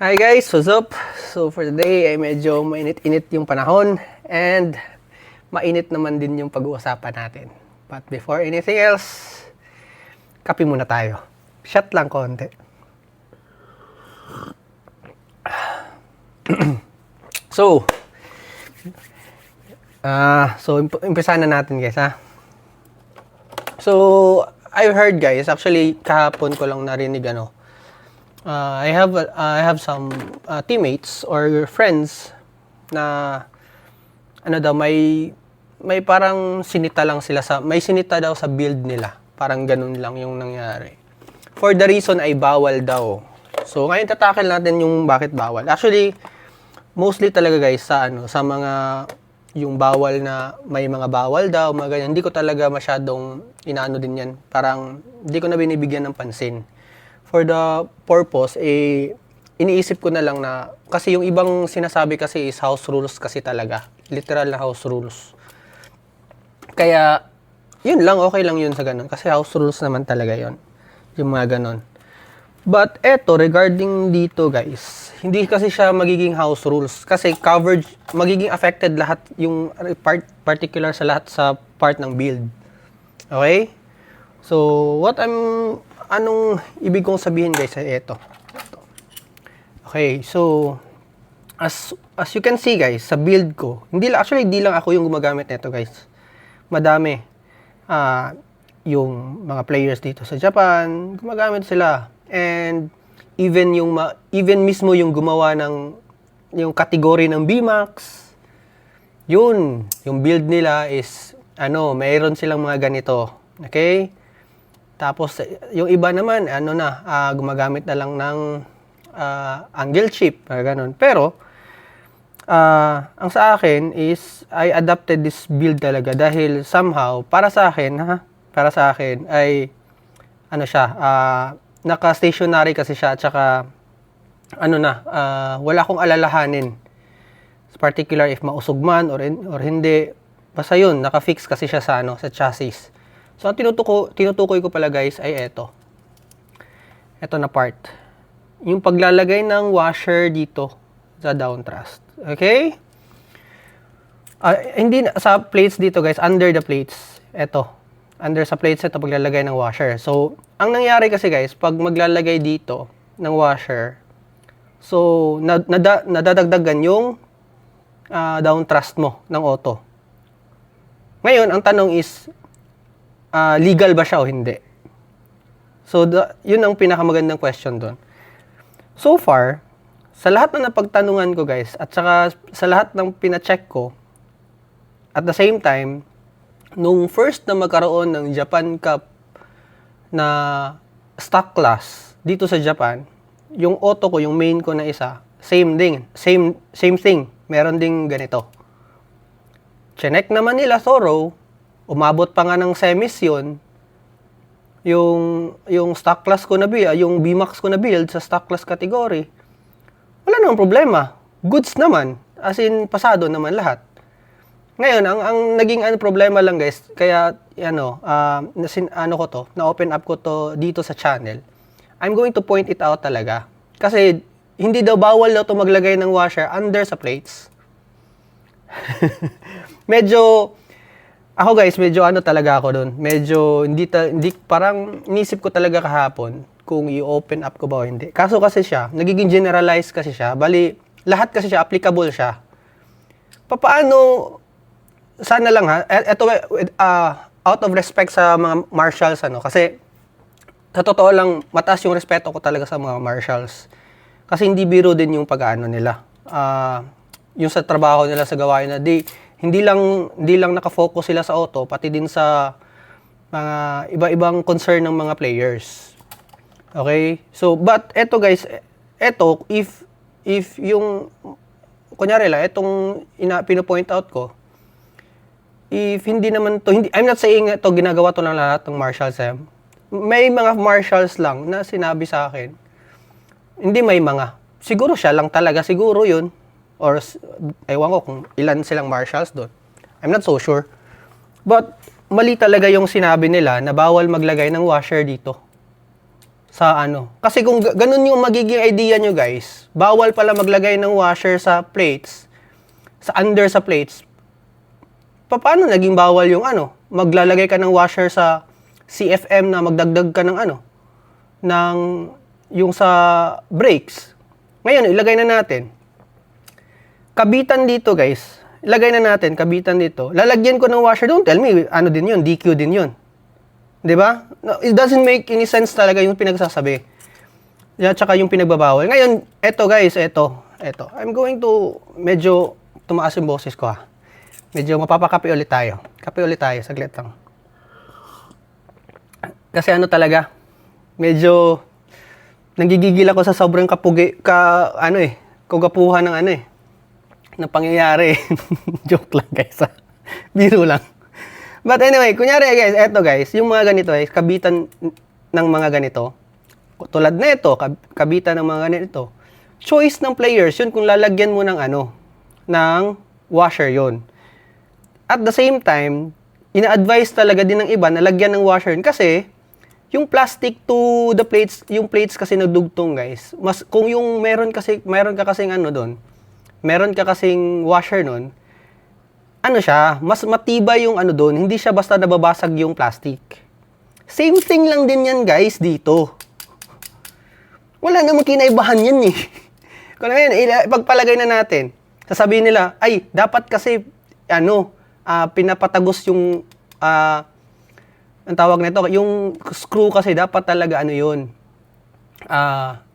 Hi guys, what's up? So for today ay medyo mainit-init yung panahon and mainit naman din yung pag-uusapan natin. But before anything else, kape muna tayo. Shot lang konti. So, umpisa na natin guys ha. So, I heard guys, actually kahapon ko lang narinig I have some teammates or friends na may parang sinita lang sila may sinita daw sa build nila. Parang ganun lang yung nangyari. For the reason ay bawal daw. So ngayon tatakil natin yung bakit bawal. Actually, mostly talaga guys sa mga yung bawal na may mga bawal daw, mga ganyan. Hindi ko talaga masyadong inaano din yan. Parang hindi ko na binibigyan ng pansin. For the purpose, iniisip ko na lang na, kasi yung ibang sinasabi kasi is house rules kasi talaga. Literal na house rules. Kaya, yun lang, okay lang yun sa ganun. Kasi house rules naman talaga yun. Yung mga ganun. But eto, regarding dito guys, hindi kasi siya magiging house rules. Kasi coverage, magiging affected lahat yung particular sa lahat sa part ng build. Okay? So, anong ibig kong sabihin guys ay ito. Okay, so as you can see guys, sa build ko, hindi lang ako yung gumagamit nito guys. Madami. Yung mga players dito sa Japan, gumagamit sila. And even mismo yung gumawa ng yung category ng BMAX, yung build nila is mayroon silang mga ganito. Okay? Tapos, yung iba naman, gumagamit na lang ng angle chip, ganun. Pero, ang sa akin is, I adapted this build talaga dahil somehow, para sa akin, ay, naka-stationary kasi siya, at saka, wala akong alalahanin. Particular if mausog man or hindi. Basta yun, naka-fix kasi siya sa chassis. So, ang tinutukoy ko pala guys ay ito. Ito na part. Yung paglalagay ng washer dito sa down thrust. Okay? Hindi sa plates dito guys, under the plates. Ito. Under sa plates ito paglalagay ng washer. So, ang nangyari kasi guys, pag maglalagay dito ng washer, so, nadadagdagan yung down thrust mo ng auto. Ngayon, ang tanong is, legal ba siya o hindi? So, yun ang pinakamagandang question doon. So far, sa lahat na napagtanungan ko guys, at saka sa lahat ng pina-check ko, at the same time, nung first na magkaroon ng Japan Cup na stock class dito sa Japan, yung auto ko, yung main ko na isa, same thing. Meron ding ganito. Chinek naman nila thorough, umabot pa nga ng semis yun, yung stock class ko na build, yung BMAX ko na build sa stock class category, wala namang problema. Goods naman. As in, pasado naman lahat. Ngayon, ang naging problema lang guys, kaya, na-open up ko to dito sa channel. I'm going to point it out talaga. Kasi, hindi daw bawal daw to maglagay ng washer under sa plates. Ako guys, medyo talaga ako doon. Medyo, hindi parang, inisip ko talaga kahapon kung i-open up ko ba o hindi. Kaso kasi siya, nagiging generalized kasi siya. Bali, lahat kasi siya, applicable siya. Paano, sana lang ito, out of respect sa mga marshals, kasi, sa totoo lang, mataas yung respeto ko talaga sa mga marshals. Kasi hindi biro din yung pag-ano nila. Yung sa trabaho nila sa gawain na hindi lang nakafocus sila sa auto, pati din sa mga iba-ibang concern ng mga players. Okay? So, but eto guys, if yung kunyari lang, etong pino-point out ko, if hindi naman to, I'm not saying ito ginagawa to ng lahat ng marshals. May mga marshals lang na sinabi sa akin, hindi may mga. Siguro siya lang talaga, siguro yun. Or, ewan ko kung ilan silang marshals doon. I'm not so sure. But, mali talaga yung sinabi nila na bawal maglagay ng washer dito sa ano. Kasi kung ganun yung magiging idea nyo guys, bawal pala maglagay ng washer sa plates, sa under sa plates. Paano naging bawal yung ano? Maglalagay ka ng washer sa CFM na magdagdag ka ng ano? Ng yung sa brakes. Ngayon, ilagay na natin. Kabitan dito guys. Ilagay na natin, kabitan dito. Lalagyan ko ng washer. Don't tell me, ano din yun, DQ din yun. 'Di ba? No, it doesn't make any sense talaga yung pinagsasabi. At saka yung pinagbabawal. Ngayon, eto guys, eto. I'm going to, medyo tumaas yung boses ko ha. Medyo mapapakape ulit tayo. Kape ulit tayo, saglit lang. Kasi ano talaga, medyo nanggigigil ako sa sobrang kagapuhan ng ng pangyayari. Joke lang guys ha. Biro lang. But anyway, kunyari guys, eto guys, yung mga ganito guys, kabitan ng mga ganito, tulad na ito, kabitan ng mga ganito, choice ng players yun kung lalagyan mo ng ng washer yun. At the same time, ina-advise talaga din ng iba na lagyan ng washer yun kasi yung plastic to the plates, yung plates kasi nagdugtong guys, kung yung meron ka kasing doon, meron ka kasing washer nun, siya, mas matibay yung doon, hindi siya basta nababasag yung plastic. Same thing lang din yan guys dito. Wala namang kinaibahan yan eh. Kung ipagpalagay na natin, sasabihin nila, ay, dapat kasi, pinapatagos yung, ang tawag nito, yung screw kasi dapat talaga yun,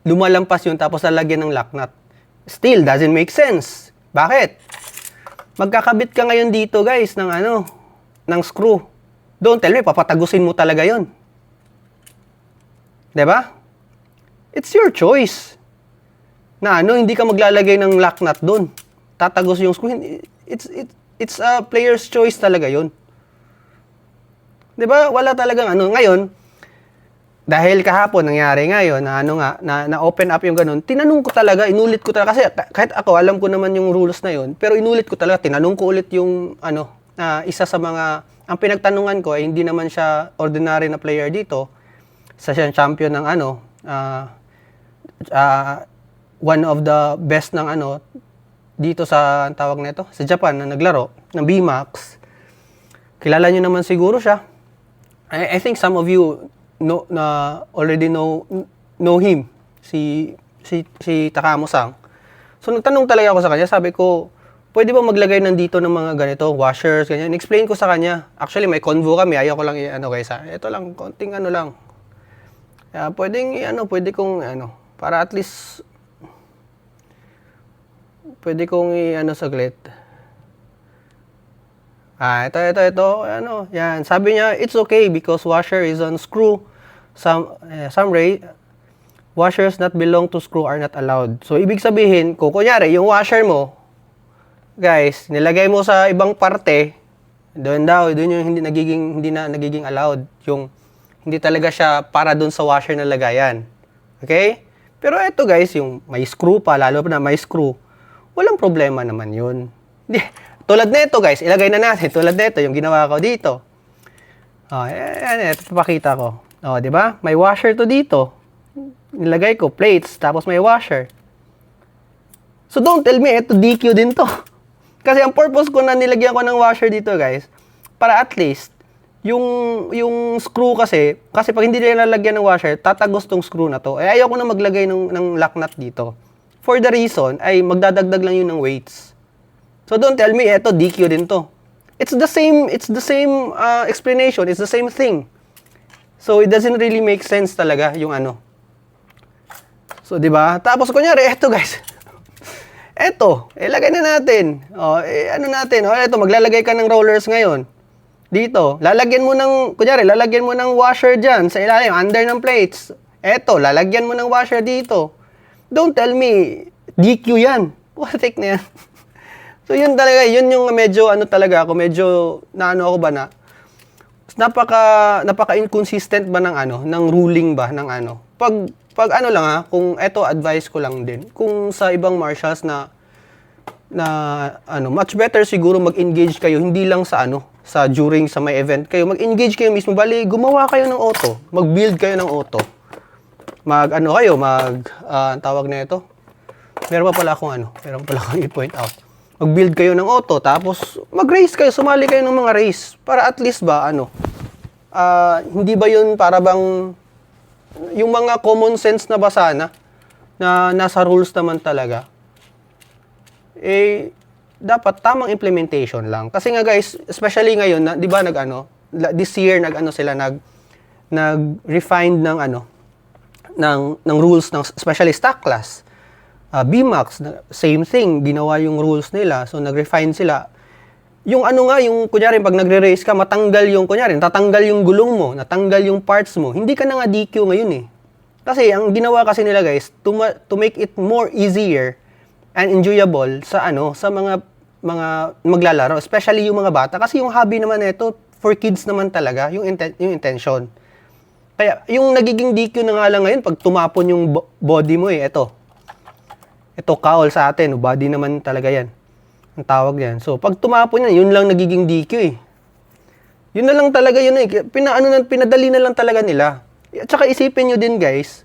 lumalampas yun tapos lalagyan ng lock nut. Still, doesn't make sense. Bakit? Magkakabit ka ngayon dito guys ng ng screw. Don't tell me, papatagusin mo talaga yon. 'Di ba? It's your choice. Na hindi ka maglalagay ng lock nut doon. Tatagos yung screw. It's a player's choice talaga yon. 'Di ba? Wala talagang Ngayon, dahil kahapon nangyari ngayon na open up yung ganun, tinanong ko talaga, inulit ko talaga kasi kahit ako alam ko naman yung rules na yon, pero inulit ko talaga, tinanong ko ulit yung isa sa mga, ang pinagtanungan ko ay hindi naman siya ordinary na player dito, isa siyang champion ng one of the best ng dito sa tawag nito sa Japan na naglaro ng BMAX. Kilala niyo naman siguro siya. I think some of you already know him, si Takamo-san. So nagtanong talaga ako sa kanya, sabi ko, pwede ba maglagay nandito ng mga ganito, washers, ganyan. Explain ko sa kanya. Actually may convo kami, ayaw ko lang guys ha. Ito lang, konting lang. Pwede kong para at least pwede kong saglit. Ito, yan. Sabi niya, it's okay because washer is on screw. Some washers not belong to screw are not allowed. So, ibig sabihin, kung kunyari, yung washer mo, guys, nilagay mo sa ibang parte, doon yung hindi na nagiging allowed. Yung hindi talaga siya para doon sa washer na lagayan. Okay? Pero ito guys, yung may screw pa, lalo na may screw, walang problema naman yun. Tulad na ito guys, ilagay na natin. Tulad na ito, yung ginawa ko dito. Ito papakita ko. Di ba? May washer to dito. Nilagay ko plates, tapos may washer. So don't tell me, ito DQ din to. Kasi ang purpose ko na nilagyan ko ng washer dito guys, para at least, yung screw kasi pag hindi nila lalagyan ng washer, tatagos tong screw na to. Ayaw ko na maglagay ng lock nut dito. For the reason, ay magdadagdag lang yun ng weights. So don't tell me, eto DQ din to. It's the same explanation, it's the same thing. So it doesn't really make sense talaga yung So 'di ba? Tapos kunyari, eto guys. Eto, ilagay na natin. Eto maglalagay ka ng rollers ngayon. Dito, lalagyan mo ng washer diyan sa ilalim under ng plates. Eto, lalagyan mo ng washer dito. Don't tell me DQ 'yan. Putik na 'yan. So yun talaga, yun yung medyo talaga ako, medyo ako ba na napaka inconsistent ba ng ruling ba ng Pag lang kung eto advice ko lang din. Kung sa ibang marshals na much better siguro mag-engage kayo hindi lang sa during sa may event kayo, mag-engage kayo mismo, bali gumawa kayo ng auto, mag-build kayo ng auto. ano kayo, ang tawag na ito. Meron pa pala akong i-point out. Mag-build kayo ng auto, tapos mag-race kayo, sumali kayo ng mga race. Para at least ba, hindi ba yun para bang, yung mga common sense na ba sana, na nasa rules naman talaga, dapat tamang implementation lang. Kasi nga guys, especially ngayon, di ba this year nag-refine ng rules ng especially stock class. BMAX, same thing, ginawa yung rules nila. So nag-refine sila. Yung yung kunyari pag nagre-race ka, tatanggal yung gulong mo, natanggal yung parts mo. Hindi ka na nga DQ ngayon eh. Kasi ang ginawa kasi nila guys, to make it more easier and enjoyable sa mga maglalaro, especially yung mga bata, kasi yung hobby naman nito for kids naman talaga, yung intention. Kaya yung nagiging DQ na nga lang ngayon pag tumapon yung body mo ito cowl sa atin, body naman talaga yan. Ang tawag yan. So pag tumapon yan, yun lang nagiging DQ eh. Yun na lang talaga yun eh. Pinadali na lang talaga nila. At saka isipin nyo din guys,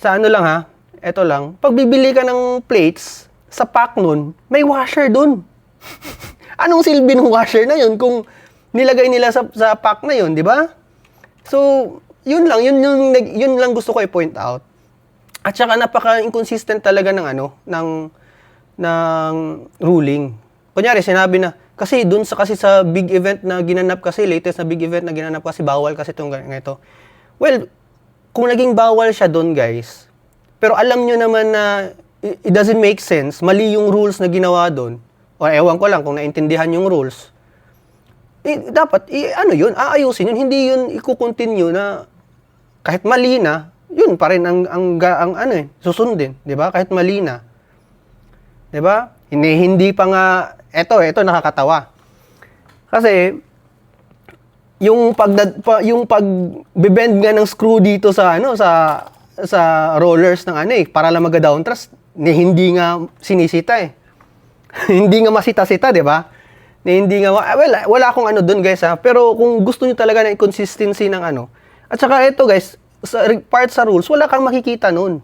sa ito lang, pag bibili ka ng plates, sa pack nun, may washer dun. Anong silbi ng washer na yun kung nilagay nila sa pack na yun, di ba? So, yun lang gusto ko i-point out. At saka napaka-inconsistent talaga ng ruling. Kunyari, sinabi na, kasi sa big event na ginanap kasi, latest na big event na ginanap kasi, bawal kasi itong ganito. Well, kung naging bawal siya doon, guys, pero alam nyo naman na it doesn't make sense, mali yung rules na ginawa doon, o ewan ko lang kung naintindihan yung rules, dapat, aayusin yun, hindi yun i-continue na kahit mali na, yun pa rin susundin, di ba? Kahit mali na. Di ba? Hindi pa nga, ito nakakatawa. Kasi, yung pag-bend nga ng screw dito sa rollers ng para lang mag-down thrust, hindi nga sinisita eh. Hindi nga masita-sita, di ba? Hindi nga, wala akong doon guys ha. Pero kung gusto niyo talaga ng consistency ng at saka ito guys, part sa rules, wala kang makikita nun.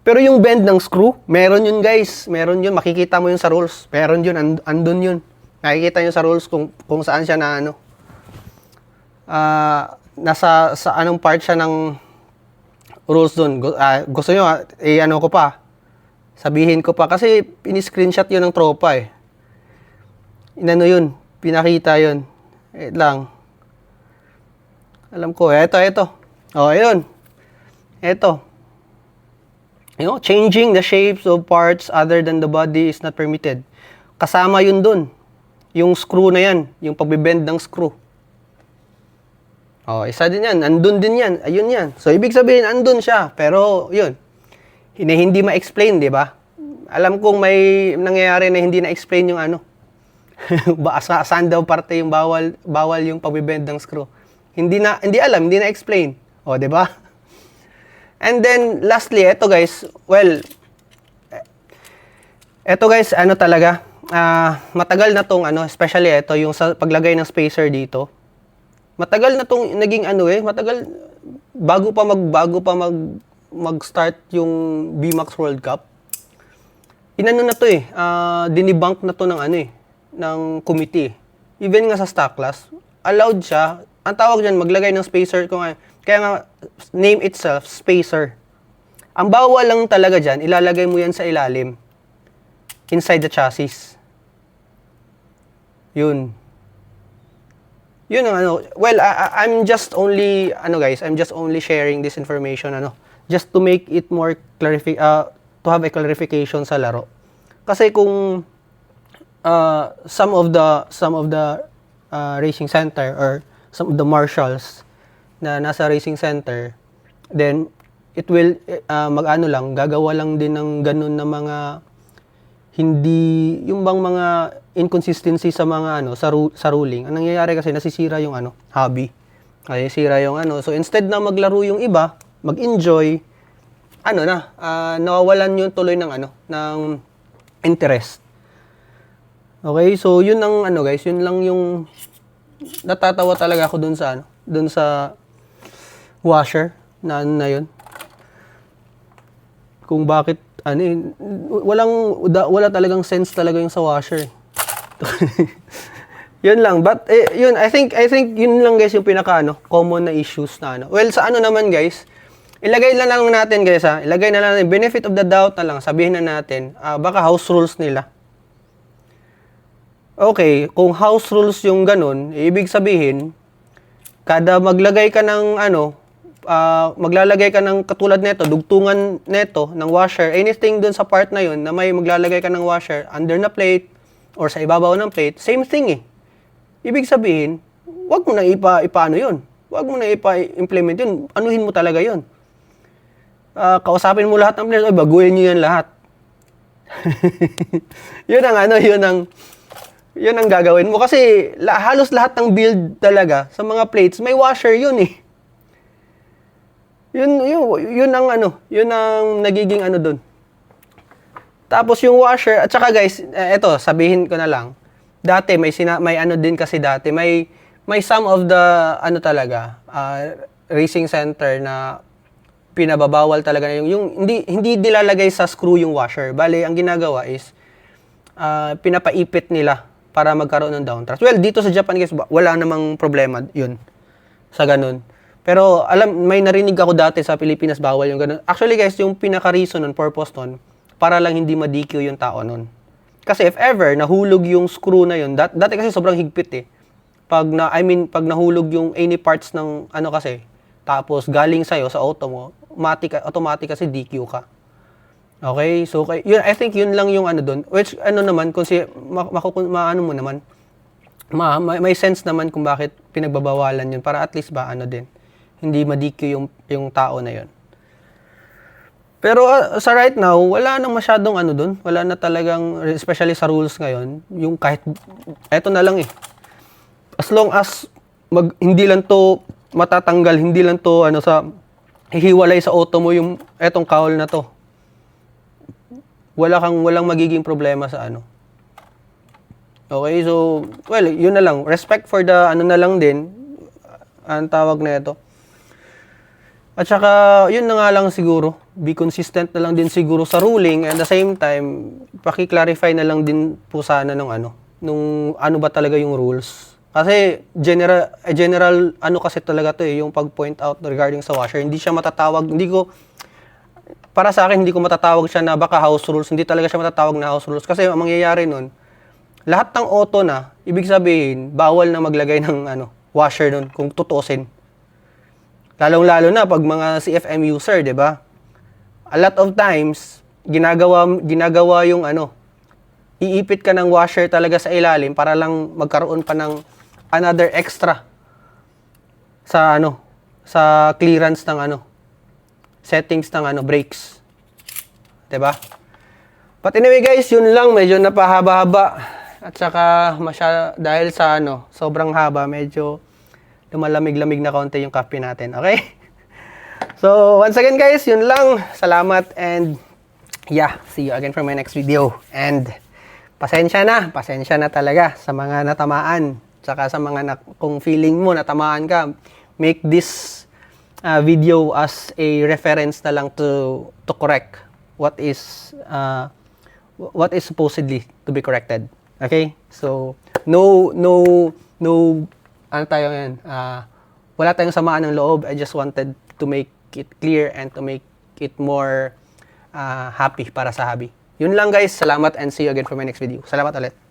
Pero yung bend ng screw, meron yun guys. Meron yun, makikita mo yun sa rules. Meron yun, andun yun. Nakikita nyo sa rules kung saan siya na sa anong part siya ng rules dun. Gusto nyo, ko pa. Sabihin ko pa. Kasi, in-screenshot yun ng tropa eh. Yun, pinakita yun. Lang. Alam ko, ito. Oh, ayun. Ito. Changing the shapes of parts other than the body is not permitted. Kasama yun dun. Yung screw na yan. Yung pagbibend ng screw. Oh, isa din yan. Andun din yan. Ayun yan. So, ibig sabihin, andun siya. Pero, yun. Hindi ma-explain, di ba? Alam kong may nangyayari na hindi na-explain yung saan daw parte yung bawal yung pagbibend ng screw. Hindi na-explain. O, di ba? And then, lastly, eto guys, talaga, matagal na tong especially ito, yung sa paglagay ng spacer dito, matagal na tong naging matagal, bago pa mag-start yung BMAX World Cup, dinibunk na to ng committee. Even nga sa stock class, allowed siya, ang tawag dyan, maglagay ng spacer, kaya nga, name itself, spacer. Ang bawal lang talaga dyan, ilalagay mo yan sa ilalim, inside the chassis. Yun ang I'm just only sharing this information just to make it more to have a clarification sa laro. Kasi kung some of the racing center or some of the marshals na nasa racing center, then it will gagawa lang din ng ganun na mga hindi yung bang mga inconsistency sa mga sa ruling. Ang nangyayari kasi nasisira yung hobby. Nasisira yung so instead na maglaro yung iba, mag-enjoy, nawawalan yung tuloy ng ng interest. Okay, so yun ang guys, yun lang yung natatawa talaga ako dun sa washer na ano na yun. Kung bakit, ano eh, wala talagang sense talaga yung sa washer. Yun lang. But, yun, I think yun lang guys yung pinaka, common na issues na, Well, sa ano naman guys, ilagay na lang natin guys, ilagay na lang natin, benefit of the doubt na lang, sabihin na natin, baka house rules nila. Okay, kung house rules yung ganun, ibig sabihin, kada maglalagay ka ng katulad nito, dugtungan nito ng washer, anything dun sa part na yun na may maglalagay ka ng washer under na plate or sa ibabaw ng plate, same thing eh. Ibig sabihin, wag mo na ipaano yun. Wag mo na ipa-implement yun. Anuhin mo talaga yun. Kausapin mo lahat ng players, baguhin nyo yan lahat. Yun ang gagawin mo. Kasi halos lahat ng build talaga sa mga plates, may washer yun eh. Yun ang nagiging dun. Tapos yung washer, at saka guys, eto, sabihin ko na lang, dati may din kasi dati, may some of the, racing center na pinababawal talaga yung hindi nilalagay sa screw yung washer. Bale, ang ginagawa is, pinapaipit nila para magkaroon ng downdraft. Well, dito sa Japan guys, wala namang problema yun sa ganun. Pero may narinig ako dati sa Pilipinas, bawal yung ganun. Actually guys, yung pinaka-reason nun, purpose nun, para lang hindi ma-DQ yung tao nun. Kasi if ever, nahulog yung screw na yun, dati kasi sobrang higpit eh. Pag nahulog yung any parts ng kasi, tapos galing sa'yo sa auto mo, automatic kasi DQ ka. Okay? So, yun, I think yun lang yung dun. Which, naman, kung mo naman, may sense naman kung bakit pinagbabawalan yun, para at least din. Hindi ma-DQ yung tao na yun. Pero sa right now, wala nang masyadong dun. Wala na talagang, especially sa rules ngayon, yung kahit, eto na lang eh. As long as hindi lang to matatanggal, hindi lang to hihiwalay sa auto mo yung etong cowl na to. Walang magiging problema sa Okay, so, well, yun na lang. Respect for the na lang din, ang tawag na ito. At saka, yun na nga lang siguro, be consistent na lang din siguro sa ruling, and at the same time, paki-clarify na lang din po sana nung ba talaga yung rules. Kasi, general kasi talaga to yung pag-point out regarding sa washer. Hindi siya matatawag, para sa akin, hindi ko matatawag siya na baka house rules, hindi talaga siya matatawag na house rules. Kasi, ang mangyayari nun, lahat ng auto na, ibig sabihin, bawal na maglagay ng washer nun, kung tutusin. Lalong-lalo na pag mga CFM user, 'di ba? A lot of times ginagawa yung iipit ka ng washer talaga sa ilalim para lang magkaroon pa ng another extra sa sa clearance ng settings ng brakes. 'Di ba? But anyway guys, yun lang, medyo napahaba-haba at saka dahil sa sobrang haba, medyo lumalamig-lamig na konti yung kape natin. Okay? So, once again guys, yun lang. Salamat and yeah, see you again for my next video. And pasensya na talaga sa mga natamaan. Tsaka sa mga kung feeling mo natamaan ka, make this video as a reference na lang to correct what is supposedly to be corrected. Okay? So, no tayo yan. Wala tayong samaan ng loob. I just wanted to make it clear and to make it more happy para sa hobby. Yun lang guys. Salamat and see you again for my next video. Salamat ulit.